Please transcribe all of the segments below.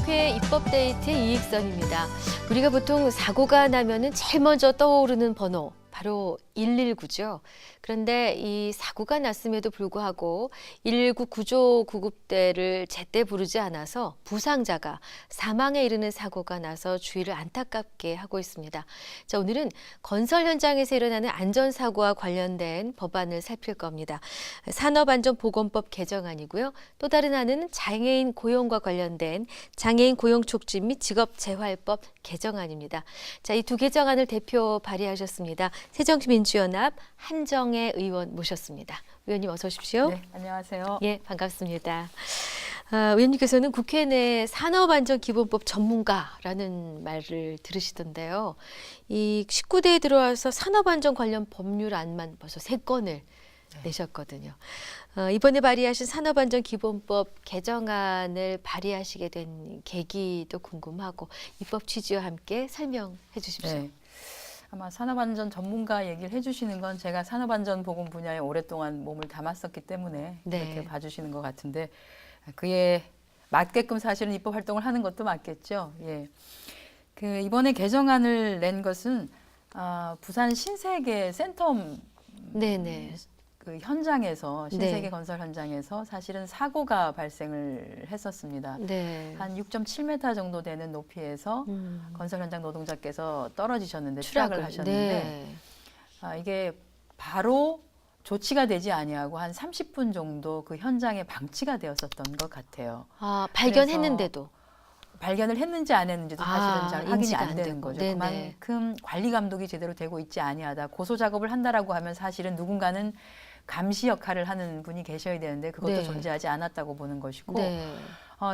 국회 입법데이트의 이익선입니다. 우리가 보통 사고가 나면은 제일 먼저 떠오르는 번호, 바로 119죠. 그런데 이 사고가 났음에도 불구하고 119 구조 구급대를 제때 부르지 않아서 부상자가 사망에 이르는 사고가 나서 주의를 안타깝게 하고 있습니다. 자, 오늘은 건설 현장에서 일어나는 안전사고와 관련된 법안을 살필 겁니다. 산업안전보건법 개정안이고요. 또 다른 안은 장애인 고용과 관련된 장애인 고용 촉진 및 직업재활법 개정안입니다. 자, 이 두 개정안을 대표 발의하셨습니다. 새정치민주연합 한정혜 의원 모셨습니다. 의원님 어서 오십시오. 네, 안녕하세요. 예, 반갑습니다. 의원님께서는 국회 내 산업안전기본법 전문가라는 말을 들으시던데요. 이 19대에 들어와서 산업안전 관련 법률안만 벌써 3건을 내셨거든요. 이번에 발의하신 산업안전기본법 개정안을 발의하시게 된 계기도 궁금하고 입법 취지와 함께 설명해 주십시오. 네. 아마 산업안전 전문가 얘기를 해주시는 건 제가 산업안전 보건 분야에 오랫동안 몸을 담았었기 때문에 네. 이렇게 봐주시는 것 같은데 그에 맞게끔 사실은 입법 활동을 하는 것도 맞겠죠. 예. 그 이번에 개정안을 낸 것은 부산 신세계 센텀 네네. 그 현장에서 신세계 네. 건설 현장에서 사실은 사고가 발생을 했었습니다. 네. 한 6.7m 정도 되는 높이에서 건설 현장 노동자께서 떨어지셨는데 추락을 추락을 하셨는데 이게 바로 조치가 되지 아니하고 한 30분 정도 그 현장에 방치가 되었었던 것 같아요. 발견했는데도. 발견을 했는지 안 했는지도 사실은 잘 확인이 인지가 안 안 되는 되고. 거죠. 네네. 그만큼 관리 감독이 제대로 되고 있지 아니하다. 고소 작업을 한다라고 하면 사실은 누군가는 감시 역할을 하는 분이 계셔야 되는데 그것도 네. 존재하지 않았다고 보는 것이고 네.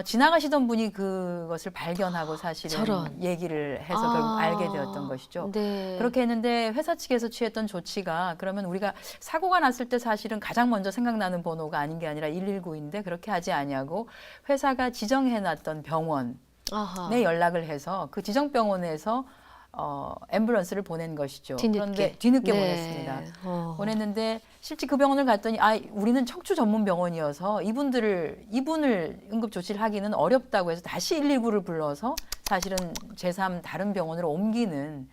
지나가시던 분이 그것을 발견하고 사실은 저런. 얘기를 해서 결국 알게 되었던 것이죠. 네. 그렇게 했는데 회사 측에서 취했던 조치가 그러면 우리가 사고가 났을 때 사실은 가장 먼저 생각나는 번호가 아닌 게 아니라 119인데 그렇게 하지 아니하고 회사가 지정해놨던 병원에 아하. 연락을 해서 그 지정병원에서 앰뷸런스를 보낸 것이죠. 뒤늦게. 그런데 뒤늦게 네. 보냈습니다. 보냈는데 보냈는데 실제 그 병원을 갔더니 우리는 척추 전문 병원이어서 이분을 응급 조치를 하기는 어렵다고 해서 다시 119를 불러서 사실은 제3 다른 병원으로 옮기는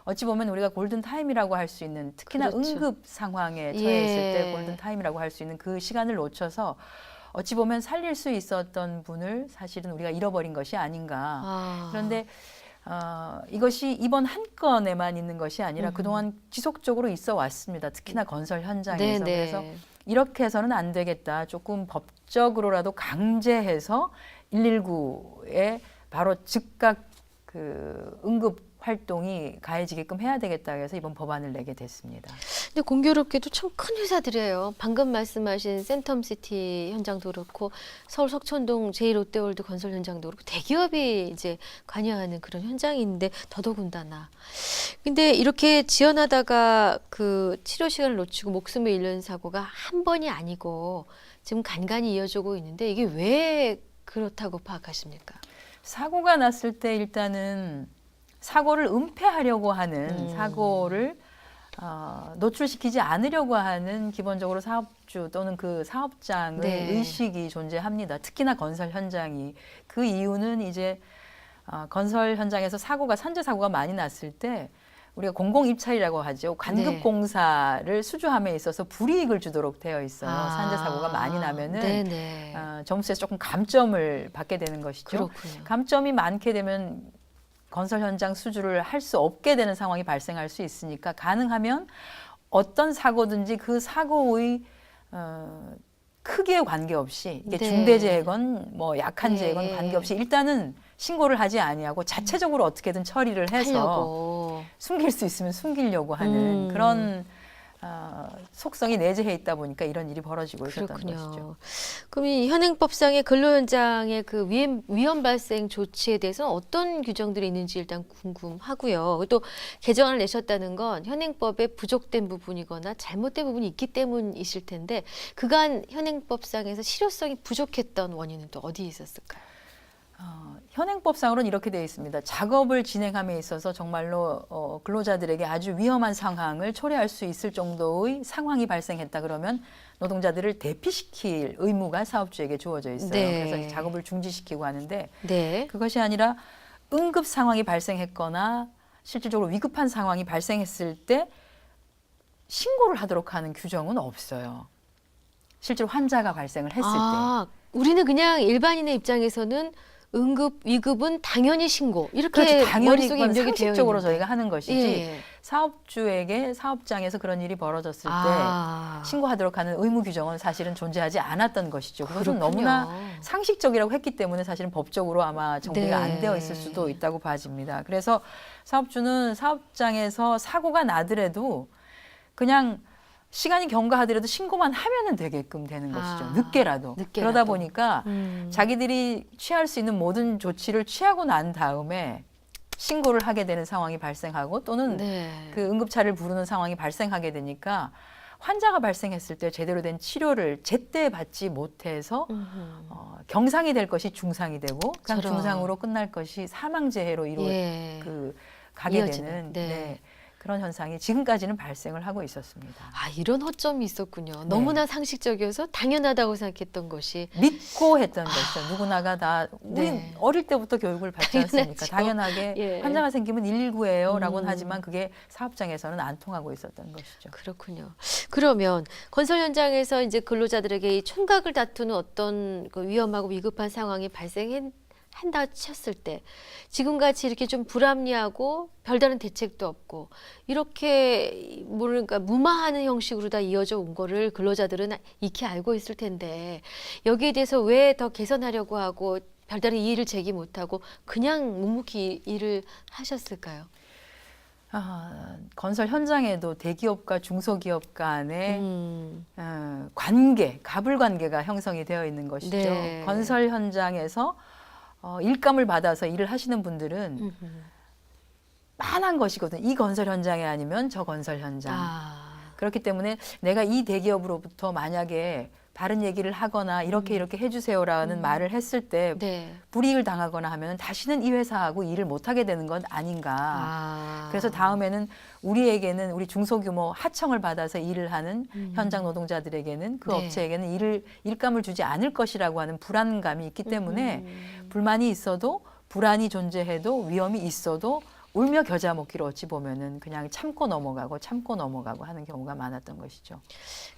어찌 보면 우리가 골든 타임이라고 할 수 있는 특히나 그렇죠. 응급 상황에 처해 있을 예. 때 골든 타임이라고 할 수 있는 그 시간을 놓쳐서 어찌 보면 살릴 수 있었던 분을 사실은 우리가 잃어버린 것이 아닌가. 그런데 이것이 이번 한 건에만 있는 것이 아니라 그동안 지속적으로 있어 왔습니다. 특히나 건설 현장에서. 네네. 그래서 이렇게 해서는 안 되겠다. 조금 법적으로라도 강제해서 119에 바로 즉각 그 응급 활동이 가해지게끔 해야 되겠다 해서 이번 법안을 내게 됐습니다. 근데 공교롭게도 참 큰 회사들이에요. 방금 말씀하신 센텀시티 현장도 그렇고 서울 석촌동 제2롯데월드 건설 현장도 그렇고 대기업이 이제 관여하는 그런 현장인데 더더군다나. 근데 이렇게 지연하다가 그 치료 시간을 놓치고 목숨을 잃는 사고가 한 번이 아니고 지금 간간히 이어지고 있는데 이게 왜 그렇다고 파악하십니까? 사고가 났을 때 일단은 사고를 은폐하려고 하는 사고를 노출시키지 않으려고 하는 기본적으로 사업주 또는 그 사업장의 네. 의식이 존재합니다. 특히나 건설 현장이. 그 이유는 이제 건설 현장에서 산재 사고가 많이 났을 때 우리가 공공입찰이라고 하죠. 관급공사를 수주함에 있어서 불이익을 주도록 되어 있어요. 산재 사고가 많이 나면은 점수에서 조금 감점을 받게 되는 것이죠. 그렇군요. 감점이 많게 되면 건설 현장 수주를 할 수 없게 되는 상황이 발생할 수 있으니까 가능하면 어떤 사고든지 그 사고의 크기에 관계없이 이게 네. 중대재해건 뭐 약한 재해건 네. 관계없이 일단은 신고를 하지 아니하고 자체적으로 어떻게든 처리를 해서 하려고. 숨길 수 있으면 숨기려고 하는 그런 속성이 내재해 있다 보니까 이런 일이 벌어지고 있었던 것이죠. 그럼 이 현행법상의 근로 현장의 그 위험 발생 조치에 대해서 어떤 규정들이 있는지 일단 궁금하고요. 또 개정안을 내셨다는 건 현행법에 부족된 부분이거나 잘못된 부분이 있기 때문이실 텐데 그간 현행법상에서 실효성이 부족했던 원인은 또 어디에 있었을까요? 현행법상으로는 이렇게 되어 있습니다. 작업을 진행함에 있어서 정말로 근로자들에게 아주 위험한 상황을 초래할 수 있을 정도의 상황이 발생했다 그러면 노동자들을 대피시킬 의무가 사업주에게 주어져 있어요. 네. 그래서 작업을 중지시키고 하는데 네. 그것이 아니라 응급 상황이 발생했거나 실질적으로 위급한 상황이 발생했을 때 신고를 하도록 하는 규정은 없어요. 실제로 환자가 발생을 했을 때. 우리는 그냥 일반인의 입장에서는 응급, 위급은 당연히 신고 이렇게 그렇죠. 당연히 머릿속에 그건 입력이 되어 상식적으로 있는데. 저희가 하는 것이지 예. 사업주에게 사업장에서 그런 일이 벌어졌을 때 신고하도록 하는 의무 규정은 사실은 존재하지 않았던 것이죠. 그것은 그렇군요. 너무나 상식적이라고 했기 때문에 사실은 법적으로 아마 정비가 네. 안 되어 있을 수도 있다고 봐집니다. 그래서 사업주는 사업장에서 사고가 나더라도 그냥 시간이 경과하더라도 신고만 하면은 되게끔 되는 것이죠. 늦게라도. 그러다 보니까 자기들이 취할 수 있는 모든 조치를 취하고 난 다음에 신고를 하게 되는 상황이 발생하고 또는 네. 그 응급차를 부르는 상황이 발생하게 되니까 환자가 발생했을 때 제대로 된 치료를 제때 받지 못해서 경상이 될 것이 중상이 되고 그냥 저런. 중상으로 끝날 것이 사망재해로 예. 가게 이어지는. 되는 네. 그런 현상이 지금까지는 발생을 하고 있었습니다. 이런 허점이 있었군요. 너무나 상식적이어서 당연하다고 생각했던 것이 믿고 했던 것이죠. 누구나가 다 우리 네. 어릴 때부터 교육을 받지 않습니까? 당연하죠. 당연하게 예. 환자가 생기면 119예요 라고는 하지만 그게 사업장에서는 안 통하고 있었던 것이죠. 그렇군요. 그러면 건설 현장에서 이제 근로자들에게 이 총각을 다투는 어떤 그 위험하고 위급한 상황이 발생한다 쳤을 때 지금같이 이렇게 좀 불합리하고 별다른 대책도 없고 이렇게 뭐랄까 무마하는 형식으로 다 이어져 온 거를 근로자들은 익히 알고 있을 텐데 여기에 대해서 왜 더 개선하려고 하고 별다른 이의를 제기 못하고 그냥 묵묵히 일을 하셨을까요? 건설 현장에도 대기업과 중소기업 간의 음. 관계, 가불 관계가 형성이 되어 있는 것이죠. 네. 건설 현장에서 일감을 받아서 일을 하시는 분들은 빤한 것이거든요. 이 건설 현장이 아니면 저 건설 현장. 그렇기 때문에 내가 이 대기업으로부터 만약에 다른 얘기를 하거나 이렇게 해주세요라는 말을 했을 때 네. 불이익을 당하거나 하면 다시는 이 회사하고 일을 못하게 되는 건 아닌가. 그래서 다음에는 우리에게는 우리 중소규모 하청을 받아서 일을 하는 현장 노동자들에게는 그 네. 업체에게는 일감을 주지 않을 것이라고 하는 불안감이 있기 때문에 불만이 있어도 불안이 존재해도 위험이 있어도 울며 겨자 먹기로 어찌 보면은 그냥 참고 넘어가고 하는 경우가 많았던 것이죠.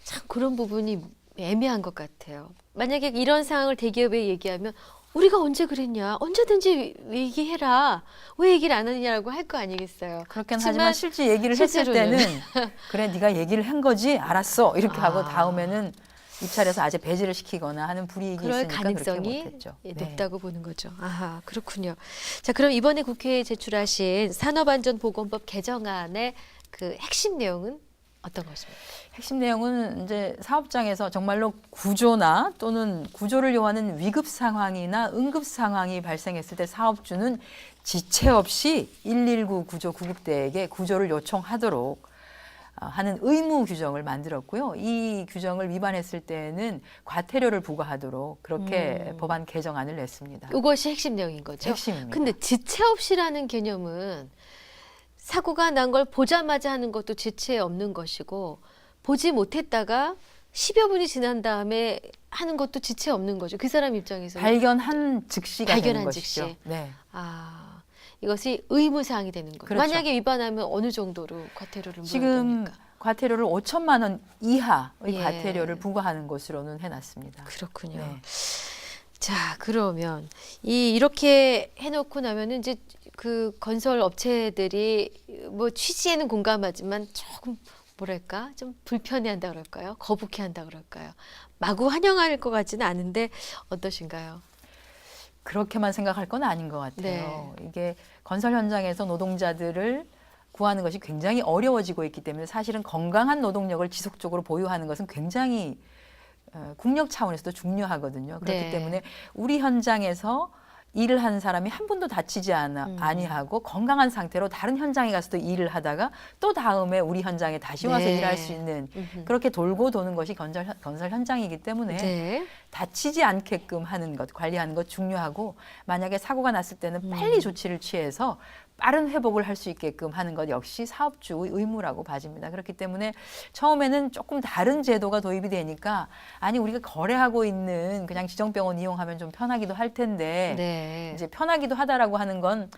참 그런 부분이 애매한 것 같아요. 만약에 이런 상황을 대기업에 얘기하면 우리가 언제 그랬냐? 언제든지 얘기해라. 왜 얘기를 안 하느냐라고 할 거 아니겠어요. 그렇긴 하지만 실제 얘기를 실제로는. 했을 때는 그래 네가 얘기를 한 거지 알았어 이렇게 하고 다음에는 입찰에서 아재 배제를 시키거나 하는 불이익이 그럴 있으니까 가능성이 그렇게 못했죠. 높다고 보는 거죠. 그렇군요. 자, 그럼 이번에 국회에 제출하신 산업안전보건법 개정안의 그 핵심 내용은 어떤 것입니까? 핵심 내용은 이제 사업장에서 정말로 구조나 또는 구조를 요하는 위급 상황이나 응급 상황이 발생했을 때 사업주는 지체 없이 119 구조 구급대에게 구조를 요청하도록 하는 의무 규정을 만들었고요. 이 규정을 위반했을 때는 과태료를 부과하도록 그렇게 법안 개정안을 냈습니다. 이것이 핵심 내용인 거죠. 핵심입니다. 근데 지체 없이라는 개념은 사고가 난 걸 보자마자 하는 것도 지체 없는 것이고 보지 못했다가 10여 분이 지난 다음에 하는 것도 지체 없는 거죠. 그 사람 입장에서 발견한 즉시가 되는 발견한 것이죠. 즉시. 네. 이것이 의무사항이 되는 거예요. 그렇죠. 만약에 위반하면 어느 정도로 과태료를 물어야 지금 됩니까? 과태료를 5천만 원 이하의 예. 과태료를 부과하는 것으로는 해놨습니다. 그렇군요. 네. 자, 그러면 이렇게 해놓고 나면은 이제 그 건설 업체들이 뭐 취지에는 공감하지만 조금 뭐랄까 좀 불편해한다 그럴까요? 거북해한다 그럴까요? 마구 환영할 것 같지는 않은데 어떠신가요? 그렇게만 생각할 건 아닌 것 같아요. 이게 건설 현장에서 노동자들을 구하는 것이 굉장히 어려워지고 있기 때문에 사실은 건강한 노동력을 지속적으로 보유하는 것은 굉장히 국력 차원에서도 중요하거든요. 그렇기 네. 때문에 우리 현장에서 일을 하는 사람이 한 분도 다치지 아니하고 건강한 상태로 다른 현장에 가서 또 일을 하다가 또 다음에 우리 현장에 다시 와서 네. 일할 수 있는 그렇게 돌고 도는 것이 건설 현장이기 때문에 네. 다치지 않게끔 하는 것, 관리하는 것 중요하고 만약에 사고가 났을 때는 빨리 조치를 취해서 빠른 회복을 할 수 있게끔 하는 것 역시 사업주의 의무라고 봐집니다. 그렇기 때문에 처음에는 조금 다른 제도가 도입이 되니까 아니 우리가 거래하고 있는 그냥 지정병원 이용하면 좀 편하기도 할 텐데 네. 이제 편하기도 하다라고 하는 건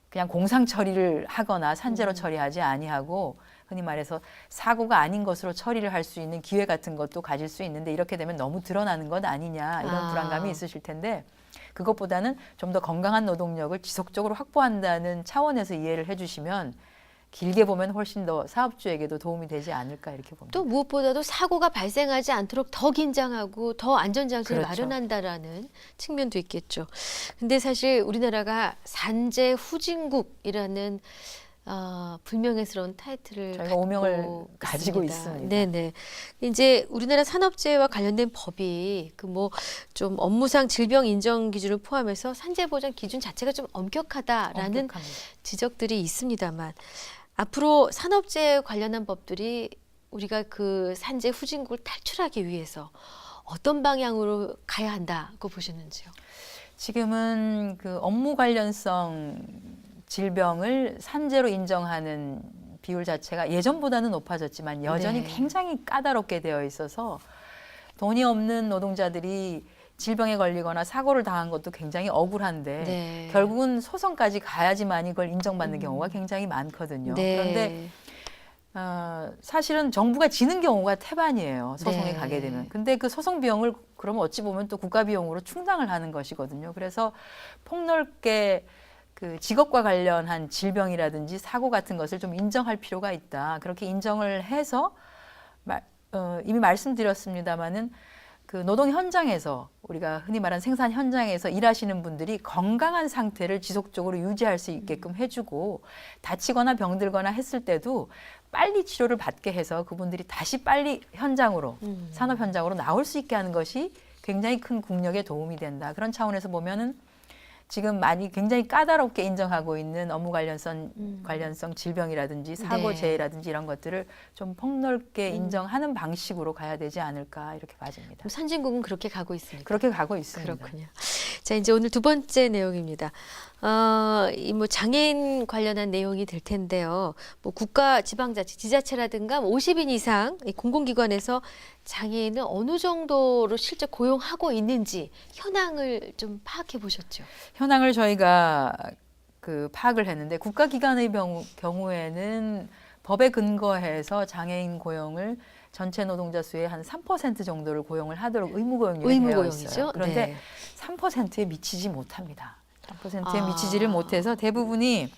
그냥 공상 처리를 하거나 산재로 처리하지 아니하고 흔히 말해서 사고가 아닌 것으로 처리를 할 수 있는 기회 같은 것도 가질 수 있는데 이렇게 되면 너무 드러나는 것 아니냐 이런 불안감이 있으실 텐데 그것보다는 좀 더 건강한 노동력을 지속적으로 확보한다는 차원에서 이해를 해주시면 길게 보면 훨씬 더 사업주에게도 도움이 되지 않을까 이렇게 봅니다. 또 무엇보다도 사고가 발생하지 않도록 더 긴장하고 더 안전장치를 그렇죠. 마련한다라는 측면도 있겠죠. 근데 사실 우리나라가 산재 후진국이라는 불명예스러운 타이틀을 저희가 오명을 갖고 가지고 있습니다. 네네. 이제 우리나라 산업재해와 관련된 법이 그 뭐 좀 업무상 질병 인정 기준을 포함해서 산재 보장 기준 자체가 좀 엄격하다라는 엄격합니다. 지적들이 있습니다만 앞으로 산업재해 관련한 법들이 우리가 그 산재 후진국을 탈출하기 위해서 어떤 방향으로 가야 한다고 보시는지요? 지금은 그 업무 관련성 질병을 산재로 인정하는 비율 자체가 예전보다는 높아졌지만 여전히 네. 굉장히 까다롭게 되어 있어서 돈이 없는 노동자들이 질병에 걸리거나 사고를 당한 것도 굉장히 억울한데 네. 결국은 소송까지 가야지만 이걸 인정받는 경우가 굉장히 많거든요. 네. 그런데 사실은 정부가 지는 경우가 태반이에요. 소송에 네. 가게 되면. 근데 그 소송 비용을 그러면 어찌 보면 또 국가 비용으로 충당을 하는 것이거든요. 그래서 폭넓게 그 직업과 관련한 질병이라든지 사고 같은 것을 좀 인정할 필요가 있다. 그렇게 인정을 해서 이미 말씀드렸습니다마는 그 노동 현장에서 우리가 흔히 말하는 생산 현장에서 일하시는 분들이 건강한 상태를 지속적으로 유지할 수 있게끔 해주고 다치거나 병들거나 했을 때도 빨리 치료를 받게 해서 그분들이 다시 빨리 현장으로 산업 현장으로 나올 수 있게 하는 것이 굉장히 큰 국력에 도움이 된다. 그런 차원에서 보면은 지금 많이 굉장히 까다롭게 인정하고 있는 업무 관련성 질병이라든지 사고 네. 재해라든지 이런 것들을 좀 폭넓게 인정하는 방식으로 가야 되지 않을까 이렇게 봐집니다. 그럼 선진국은 그렇게 가고 있습니까? 그렇게 가고 있습니다. 그렇군요. 자, 이제 오늘 두 번째 내용입니다. 이 뭐 장애인 관련한 내용이 될 텐데요. 뭐 국가 지방자치, 지자체라든가 50인 이상 이 공공기관에서 장애인을 어느 정도로 실제 고용하고 있는지 현황을 좀 파악해 보셨죠? 현황을 저희가 그 파악을 했는데 국가기관의 경우에는 법에 근거해서 장애인 고용을 전체 노동자 수의 한 3% 정도를 고용을 하도록 의무 고용이 되어 있어요. 그런데 네. 3%에 미치지 못합니다. 3%에 미치지를 못해서 대부분이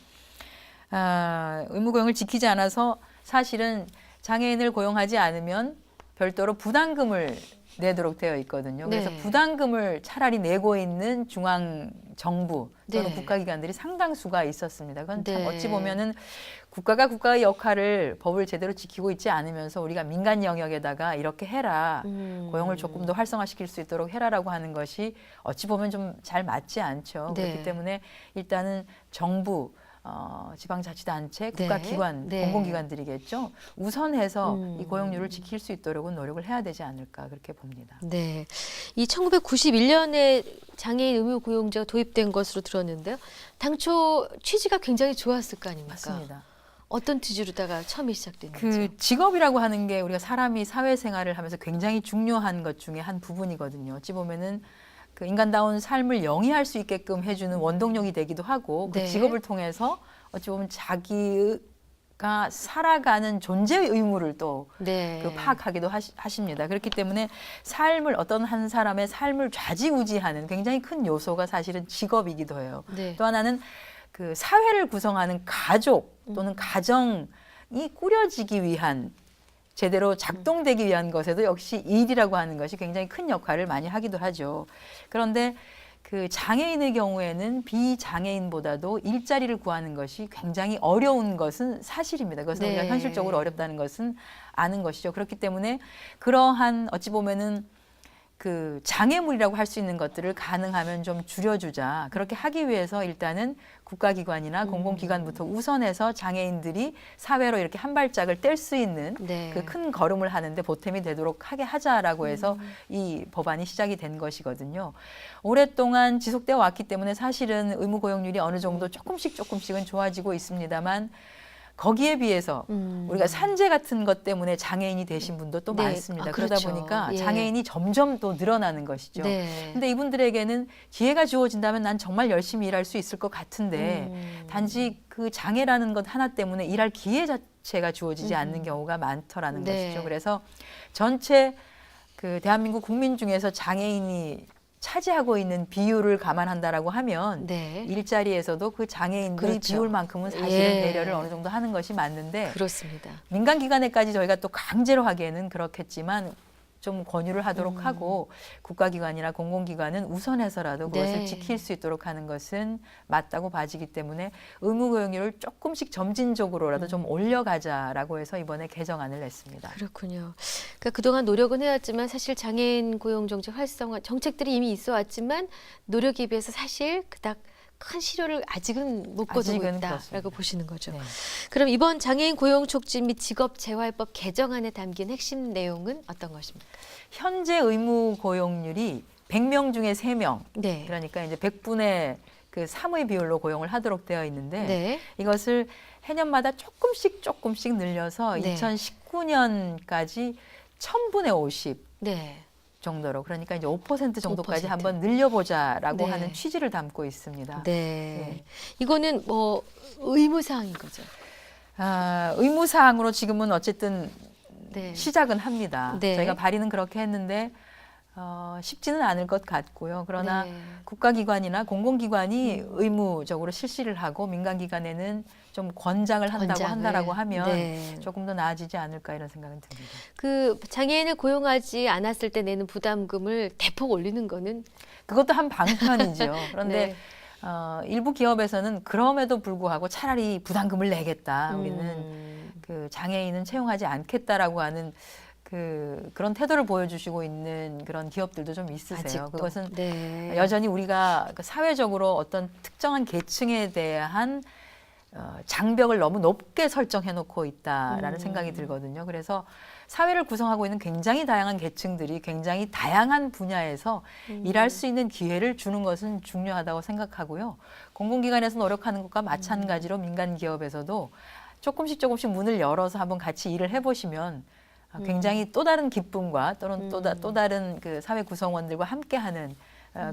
의무 고용을 지키지 않아서 사실은 장애인을 고용하지 않으면 별도로 부담금을 내도록 되어 있거든요. 그래서 네. 부담금을 차라리 내고 있는 중앙 정부 또는 네. 국가기관들이 상당수가 있었습니다. 그건 참 네. 어찌 보면은 국가가 국가의 역할을 법을 제대로 지키고 있지 않으면서 우리가 민간 영역에다가 이렇게 해라. 고용을 조금 더 활성화시킬 수 있도록 해라라고 하는 것이 어찌 보면 좀 잘 맞지 않죠. 네. 그렇기 때문에 일단은 정부, 지방자치단체, 네. 국가기관, 네. 공공기관들이겠죠. 우선해서 이 고용률을 지킬 수 있도록은 노력을 해야 되지 않을까 그렇게 봅니다. 네. 이 1991년에 장애인 의무 고용제가 도입된 것으로 들었는데요. 당초 취지가 굉장히 좋았을 거 아닙니까? 맞습니다. 어떤 취지로다가 처음에 시작됐는지. 그 직업이라고 하는 게 우리가 사람이 사회생활을 하면서 굉장히 중요한 것 중에 한 부분이거든요. 어찌 보면은 그 인간다운 삶을 영위할 수 있게끔 해주는 원동력이 되기도 하고 그 네. 직업을 통해서 어찌 보면 자기가 살아가는 존재의 의무를 또 네. 그 파악하기도 하십니다. 그렇기 때문에 어떤 한 사람의 삶을 좌지우지하는 굉장히 큰 요소가 사실은 직업이기도 해요. 네. 또 하나는 그 사회를 구성하는 가족 또는 가정이 꾸려지기 위한 제대로 작동되기 위한 것에도 역시 일이라고 하는 것이 굉장히 큰 역할을 많이 하기도 하죠. 그런데 그 장애인의 경우에는 비장애인보다도 일자리를 구하는 것이 굉장히 어려운 것은 사실입니다. 그것은 네. 우리가 현실적으로 어렵다는 것은 아는 것이죠. 그렇기 때문에 그러한 어찌 보면은 그 장애물이라고 할 수 있는 것들을 가능하면 좀 줄여주자. 그렇게 하기 위해서 일단은 국가기관이나 공공기관부터 우선해서 장애인들이 사회로 이렇게 한 발짝을 뗄 수 있는 네. 그 큰 걸음을 하는데 보탬이 되도록 하게 하자라고 해서 이 법안이 시작이 된 것이거든요. 오랫동안 지속되어 왔기 때문에 사실은 의무 고용률이 어느 정도 조금씩은 좋아지고 있습니다만 거기에 비해서 우리가 산재 같은 것 때문에 장애인이 되신 분도 또 네. 많습니다. 아, 그러다 그렇죠. 보니까 예. 장애인이 점점 또 늘어나는 것이죠. 네. 근데 이분들에게는 기회가 주어진다면 난 정말 열심히 일할 수 있을 것 같은데 단지 그 장애라는 것 하나 때문에 일할 기회 자체가 주어지지 않는 경우가 많더라는 네. 것이죠. 그래서 전체 그 대한민국 국민 중에서 장애인이 차지하고 있는 비율을 감안한다라고 하면 네. 일자리에서도 그 장애인들의 그렇죠. 비율만큼은 사실은 예. 배려를 어느 정도 하는 것이 맞는데 그렇습니다. 민간 기관에까지 저희가 또 강제로 하기에는 그렇겠지만 좀 권유를 하도록 하고 국가기관이나 공공기관은 우선해서라도 그것을 네. 지킬 수 있도록 하는 것은 맞다고 봐지기 때문에 의무고용률을 조금씩 점진적으로라도 좀 올려가자라고 해서 이번에 개정안을 냈습니다. 그렇군요. 그러니까 그동안 노력은 해왔지만 사실 장애인 고용 정책 활성화 정책들이 이미 있어 왔지만 노력에 비해서 사실 그닥 큰 실효를 아직은 못 거두고 아직은 있다라고 그렇습니다. 보시는 거죠. 네. 그럼 이번 장애인 고용 촉진 및 직업 재활법 개정안에 담긴 핵심 내용은 어떤 것입니까? 현재 의무 고용률이 100명 중에 3명, 네. 그러니까 이제 100분의 그 3의 비율로 고용을 하도록 되어 있는데 네. 이것을 해년마다 조금씩 늘려서 네. 2019년까지 1000분의 50 네. 정도로 그러니까 이제 5% 정도까지 5%. 한번 늘려보자라고 네. 하는 취지를 담고 있습니다. 네. 이거는 뭐 의무사항인 거죠. 의무사항으로 지금은 어쨌든 네. 시작은 합니다. 네. 저희가 발의는 그렇게 했는데 쉽지는 않을 것 같고요. 그러나 네. 국가기관이나 공공기관이 의무적으로 실시를 하고 민간기관에는 좀 권장을 한다고 하면 네. 조금 더 나아지지 않을까 이런 생각은 듭니다. 그 장애인을 고용하지 않았을 때 내는 부담금을 대폭 올리는 거는 그것도 한 방편이죠. 그런데 네. 일부 기업에서는 그럼에도 불구하고 차라리 부담금을 내겠다. 우리는 그 장애인은 채용하지 않겠다라고 하는 그런 태도를 보여주시고 있는 그런 기업들도 좀 있으세요. 아직도. 그것은 네. 여전히 우리가 그 사회적으로 어떤 특정한 계층에 대한 장벽을 너무 높게 설정해놓고 있다라는 생각이 들거든요. 그래서 사회를 구성하고 있는 굉장히 다양한 계층들이 굉장히 다양한 분야에서 일할 수 있는 기회를 주는 것은 중요하다고 생각하고요. 공공기관에서 노력하는 것과 마찬가지로 민간 기업에서도 조금씩 문을 열어서 한번 같이 일을 해보시면 굉장히 또 다른 기쁨과 또는 또 다른 그 사회 구성원들과 함께하는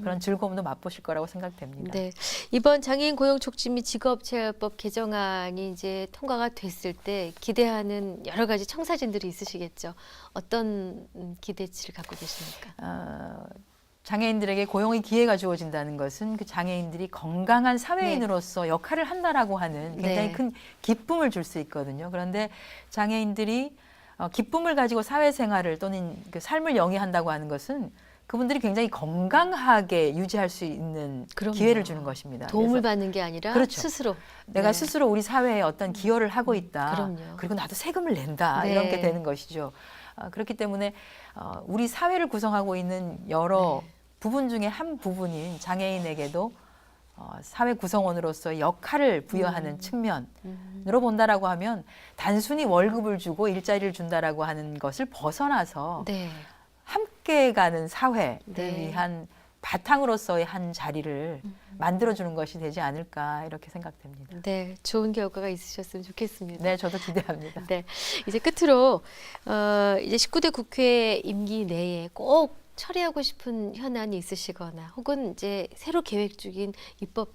그런 즐거움도 맛보실 거라고 생각됩니다. 네. 이번 장애인 고용 촉진 및 직업 재활법 개정안이 이제 통과가 됐을 때 기대하는 여러 가지 청사진들이 있으시겠죠. 어떤 기대치를 갖고 계십니까? 장애인들에게 고용의 기회가 주어진다는 것은 그 장애인들이 건강한 사회인으로서 역할을 한다라고 하는 굉장히 네. 큰 기쁨을 줄 수 있거든요. 그런데 장애인들이 기쁨을 가지고 사회생활을 또는 그 삶을 영위한다고 하는 것은 그분들이 굉장히 건강하게 유지할 수 있는 그럼요. 기회를 주는 것입니다. 도움을 그래서 받는 게 아니라 그렇죠. 스스로. 내가 네. 스스로 우리 사회에 어떤 기여를 하고 있다. 그럼요. 그리고 나도 세금을 낸다. 네. 이런 게 되는 것이죠. 그렇기 때문에 우리 사회를 구성하고 있는 여러 부분 중에 한 부분인 장애인에게도 사회 구성원으로서 역할을 부여하는 측면으로 본다라고 하면 단순히 월급을 주고 일자리를 준다라고 하는 것을 벗어나서 네. 함께 가는 사회를 네. 위한 바탕으로서의 한 자리를 만들어주는 것이 되지 않을까 이렇게 생각됩니다. 네. 좋은 결과가 있으셨으면 좋겠습니다. 네, 저도 기대합니다. 네. 이제 끝으로 이제 19대 국회 임기 내에 꼭 처리하고 싶은 현안이 있으시거나 혹은 이제 새로 계획 중인 입법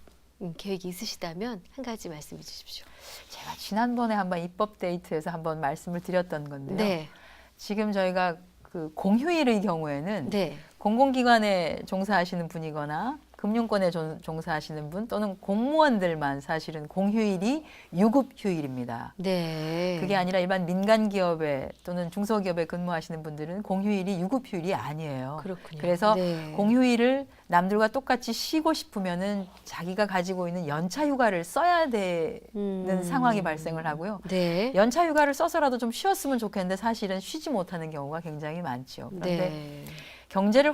계획이 있으시다면 한 가지 말씀해 주십시오. 제가 지난번에 한번 입법 데이트에서 한번 말씀을 드렸던 건데요. 네. 지금 저희가 그 공휴일의 경우에는 네. 공공기관에 종사하시는 분이거나 금융권에 종사하시는 분 또는 공무원들만 사실은 공휴일이 유급휴일입니다. 네. 그게 아니라 일반 민간 기업에 또는 중소기업에 근무하시는 분들은 공휴일이 유급휴일이 아니에요. 그렇군요. 그래서 네. 공휴일을 남들과 똑같이 쉬고 싶으면은 자기가 가지고 있는 연차 휴가를 써야 되는 상황이 발생을 하고요. 네. 연차 휴가를 써서라도 좀 쉬었으면 좋겠는데 사실은 쉬지 못하는 경우가 굉장히 많죠. 그런데 네. 경제를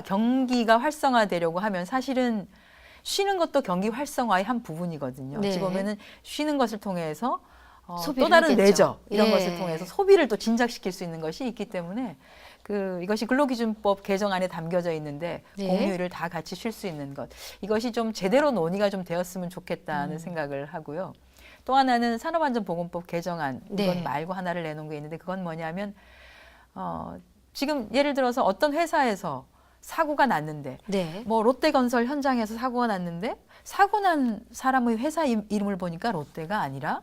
경기가 활성화되려고 하면 사실은 쉬는 것도 경기 활성화의 한 부분이거든요. 네. 어찌 보면은 쉬는 것을 통해서 또 소비를 다른 하겠죠. 내적 이런 예. 것을 통해서 소비를 또 진작시킬 수 있는 것이 있기 때문에 이것이 근로기준법 개정안에 담겨져 있는데 네. 공휴일을 다 같이 쉴 수 있는 것 이것이 좀 제대로 논의가 좀 되었으면 좋겠다는 생각을 하고요. 또 하나는 산업안전보건법 개정안 네. 이건 말고 하나를 내놓은 게 있는데 그건 뭐냐면 지금 예를 들어서 어떤 회사에서 사고가 났는데 네. 뭐 롯데건설 현장에서 사고가 났는데 사고 난 사람의 회사 이름을 보니까 롯데가 아니라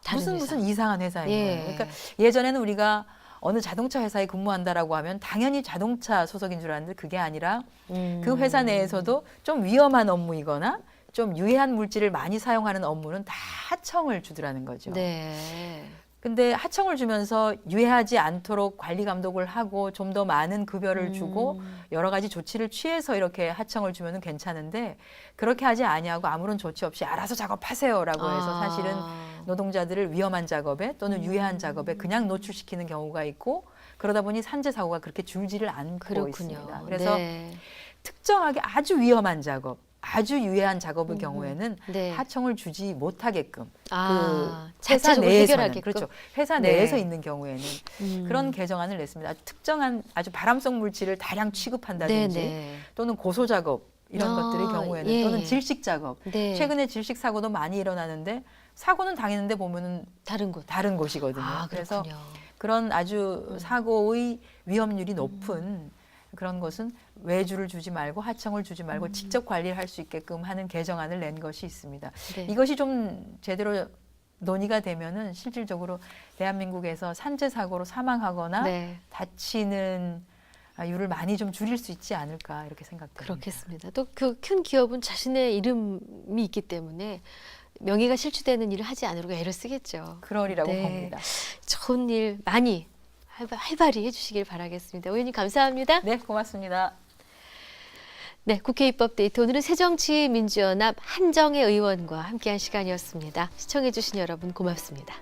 다른 무슨 회사. 이상한 회사인 예. 거예요. 그러니까 예전에는 우리가 어느 자동차 회사에 근무한다라고 하면 당연히 자동차 소속인 줄 알았는데 그게 아니라 그 회사 내에서도 좀 위험한 업무이거나 좀 유해한 물질을 많이 사용하는 업무는 다 하청을 주더라는 거죠. 네. 근데 하청을 주면서 유해하지 않도록 관리 감독을 하고 좀 더 많은 급여를 주고 여러 가지 조치를 취해서 이렇게 하청을 주면은 괜찮은데 그렇게 하지 아니하고 아무런 조치 없이 알아서 작업하세요라고 해서 사실은 노동자들을 위험한 작업에 또는 유해한 작업에 그냥 노출시키는 경우가 있고 그러다 보니 산재 사고가 그렇게 줄지를 않고 그렇군요. 있습니다. 그래서 네. 특정하게 아주 위험한 작업, 아주 유해한 작업의 경우에는 네. 하청을 주지 못하게끔 아, 그 회사 자체적으로 내에서는 해결하게끔? 그렇죠. 회사 네. 내에서 있는 경우에는 그런 개정안을 냈습니다. 아주 특정한 아주 발암성 물질을 다량 취급한다든지 네네. 또는 고소 작업 이런 아, 것들의 경우에는 예. 또는 질식 작업. 네. 최근에 질식 사고도 많이 일어나는데 사고는 당했는데 보면은 다른 곳. 다른 곳이거든요. 아, 그래서 그렇군요. 그런 아주 사고의 위험률이 높은 그런 것은 외주를 주지 말고 하청을 주지 말고 직접 관리를 할 수 있게끔 하는 개정안을 낸 것이 있습니다. 네. 이것이 좀 제대로 논의가 되면은 실질적으로 대한민국에서 산재 사고로 사망하거나 네. 다치는 율을 많이 좀 줄일 수 있지 않을까 이렇게 생각됩니다. 그렇겠습니다. 또 그 큰 기업은 자신의 이름이 있기 때문에 명예가 실추되는 일을 하지 않으려고 애를 쓰겠죠. 그러리라고 네. 봅니다. 좋은 일 많이 활발히 해주시길 바라겠습니다. 의원님 감사합니다. 네, 고맙습니다. 네, 국회 입법데이트 오늘은 새정치민주연합 한정혜 의원과 함께한 시간이었습니다. 시청해주신 여러분 고맙습니다.